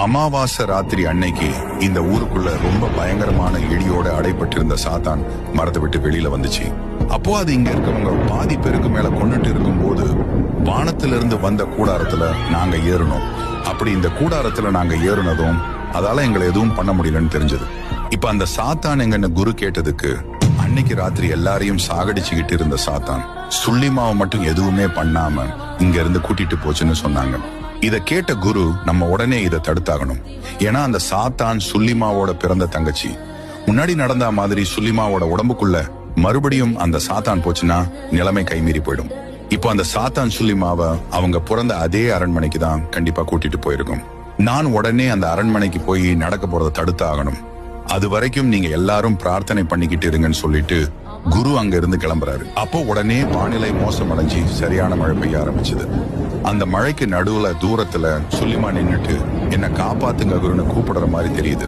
அமாவாசை ராத்திரி அன்னைக்கு இந்த ஊருக்குள்ள ரொம்ப பயங்கரமான இடியோட அடைபட்டிருந்த சாத்தான் மரத்தை விட்டு வெளியில வந்துச்சு. அப்போ அது இங்க இருக்கவங்க பாதி பேருக்கு மேல கொண்டுட்டு இருக்கும் போது வானத்திலிருந்து வந்த கூடாரத்துல நாங்க ஏறணும். அப்படி இந்த கூடாரத்துல நாங்க ஏறினதும் அதால எங்களை எதுவும் பண்ண முடியலன்னு தெரிஞ்சது. இப்ப அந்த சாத்தான் எங்கன்னு குரு கேட்டதுக்கு, அன்னைக்கு ராத்திரி எல்லாரையும் சாகடிச்சுக்கிட்டு இருந்த சாத்தான் சுள்ளிமாவை மட்டும் எதுவுமே பண்ணாம இங்க இருந்து கூட்டிட்டு போச்சுன்னு சொன்னாங்க. இத கேட்ட குரு நம்ம உடனே இதை தடுத்தாகணும். ஏன்னா அந்த சாத்தான் சுள்ளிமாவோட பிறந்த தங்கச்சி. முன்னாடி நடந்த மாதிரி சுள்ளிமாவோட உடம்புக்குள்ள மறுபடியும் அந்த சாத்தான் போச்சுன்னா நிலைமை கைமீறி போயிடும். இப்போ அந்த சாத்தான் சுள்ளிமாவை அவங்க பிறந்த அதே அரண்மனைக்கு தான் கண்டிப்பா கூட்டிட்டு போயிருக்கும். நான் உடனே அந்த அரண்மனைக்கு போய் நடக்க போறதை தடுத்தாகணும். அது வரைக்கும் நீங்க எல்லாரும் பிரார்த்தனை பண்ணிக்கிட்டு இருங்கன்னு சொல்லிட்டு குரு அங்க இருந்து கிளம்புறாரு. அப்போ உடனே வானிலை மோசமடைஞ்சு சரியான மழை பெய்ய ஆரம்பிச்சது. அந்த மழைக்கு நடுவுல தூரத்துல சுள்ளிமா நின்னுட்டு என்ன காப்பாத்துங்க குருன்னு கூப்பிடுற மாதிரி தெரியுது.